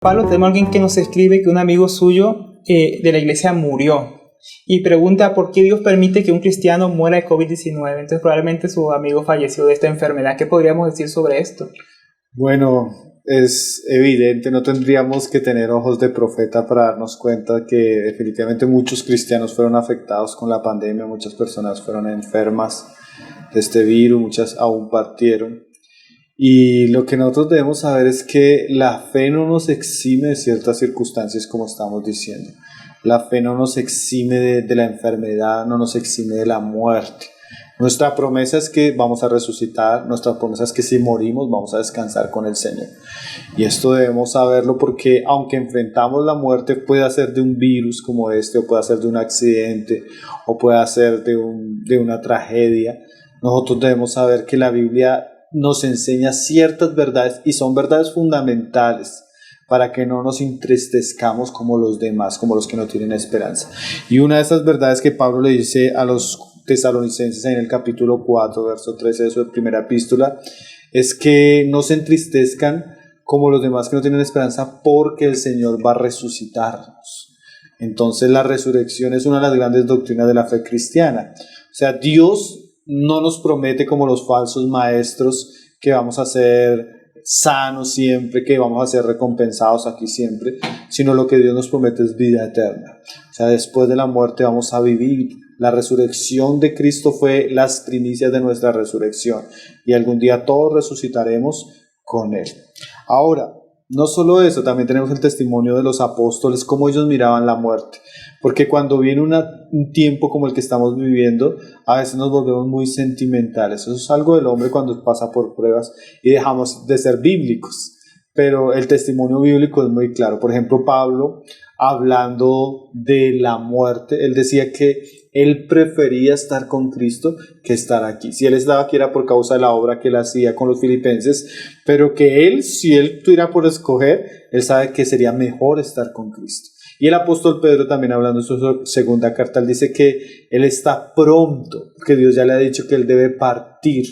Pablo, tenemos a alguien que nos escribe que un amigo suyo de la iglesia murió y pregunta por qué Dios permite que un cristiano muera de COVID-19. Entonces probablemente su amigo falleció de esta enfermedad. ¿Qué podríamos decir sobre esto? Bueno, es evidente, no tendríamos que tener ojos de profeta para darnos cuenta que definitivamente muchos cristianos fueron afectados con la pandemia, muchas personas fueron enfermas de este virus, muchas aún partieron. Y lo que nosotros debemos saber es que la fe no nos exime de ciertas circunstancias, como estamos diciendo. La fe no nos exime de la enfermedad, no nos exime de la muerte. Nuestra promesa es que vamos a resucitar, nuestra promesa es que si morimos vamos a descansar con el Señor. Y esto debemos saberlo porque aunque enfrentamos la muerte, puede ser de un virus como este, o puede ser de un accidente, o puede ser de una tragedia, nosotros debemos saber que la Biblia nos enseña ciertas verdades y son verdades fundamentales para que no nos entristezcamos como los demás, como los que no tienen esperanza. Y una de esas verdades que Pablo le dice a los tesalonicenses en el capítulo 4, verso 13 de su primera epístola, es que no se entristezcan como los demás que no tienen esperanza, porque el Señor va a resucitarnos. Entonces la resurrección es una de las grandes doctrinas de la fe cristiana. O sea, Dios no nos promete como los falsos maestros que vamos a ser sanos siempre, que vamos a ser recompensados aquí siempre, sino lo que Dios nos promete es vida eterna. O sea, después de la muerte vamos a vivir. La resurrección de Cristo fue las primicias de nuestra resurrección y algún día todos resucitaremos con Él. Ahora, no solo eso, también tenemos el testimonio de los apóstoles, cómo ellos miraban la muerte. Porque cuando viene un tiempo como el que estamos viviendo, a veces nos volvemos muy sentimentales. Eso es algo del hombre cuando pasa por pruebas y dejamos de ser bíblicos. Pero el testimonio bíblico es muy claro. Por ejemplo, Pablo, hablando de la muerte, él decía que él prefería estar con Cristo que estar aquí. Si él estaba aquí era por causa de la obra que él hacía con los filipenses, pero que él, si él tuviera por escoger, él sabe que sería mejor estar con Cristo. Y el apóstol Pedro también, hablando en su segunda carta, él dice que él está pronto, porque Dios ya le ha dicho que él debe partir.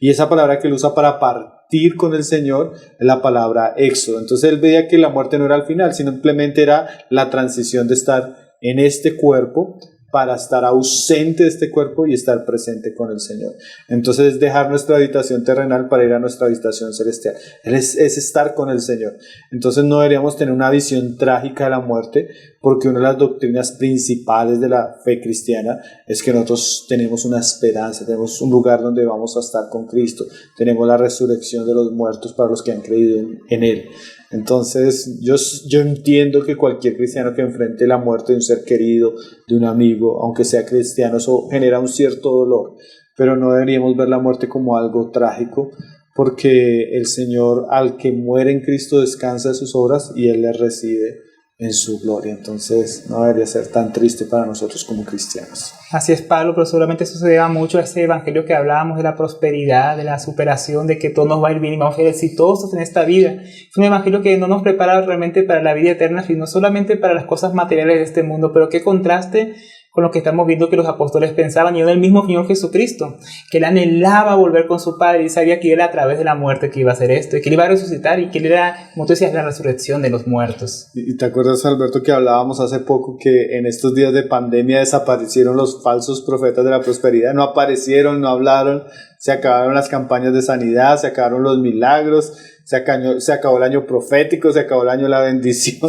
Y esa palabra que él usa para partir con el Señor es la palabra éxodo. Entonces él veía que la muerte no era el final, sino simplemente era la transición de estar en este cuerpo para estar ausente de este cuerpo y estar presente con el Señor. Entonces es dejar nuestra habitación terrenal para ir a nuestra habitación celestial. Es estar con el Señor. Entonces no deberíamos tener una visión trágica de la muerte, porque una de las doctrinas principales de la fe cristiana es que nosotros tenemos una esperanza, tenemos un lugar donde vamos a estar con Cristo, tenemos la resurrección de los muertos para los que han creído en Él. Entonces yo entiendo que cualquier cristiano que enfrente la muerte de un ser querido, de un amigo, aunque sea cristiano, eso genera un cierto dolor, pero no deberíamos ver la muerte como algo trágico, porque el Señor, al que muere en Cristo, descansa de sus obras y Él le recibe en su gloria. Entonces no debería ser tan triste para nosotros como cristianos. Así es, Pablo, pero seguramente eso se deba mucho a ese evangelio que hablábamos de la prosperidad, de la superación, de que todo nos va a ir bien y vamos a ser exitosos en esta vida. Es un evangelio que no nos prepara realmente para la vida eterna, sino solamente para las cosas materiales de este mundo. Pero qué contraste con lo que estamos viendo que los apóstoles pensaban, y del mismo Señor Jesucristo, que él anhelaba volver con su Padre y sabía que era a través de la muerte que iba a hacer esto, y que él iba a resucitar, y que él era, como tú decías, la resurrección de los muertos. ¿Y te acuerdas, Alberto, que hablábamos hace poco que en estos días de pandemia desaparecieron los falsos profetas de la prosperidad? No aparecieron, no hablaron, se acabaron las campañas de sanidad, se acabaron los milagros, se acabó el año profético, se acabó el año de la bendición.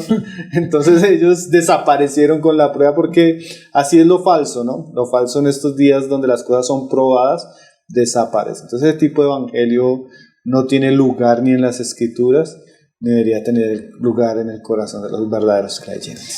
Entonces ellos desaparecieron con la prueba, porque así es lo falso, ¿no? Lo falso en estos días donde las cosas son probadas, desaparece. Entonces ese tipo de evangelio no tiene lugar ni en las escrituras, ni debería tener lugar en el corazón de los verdaderos creyentes.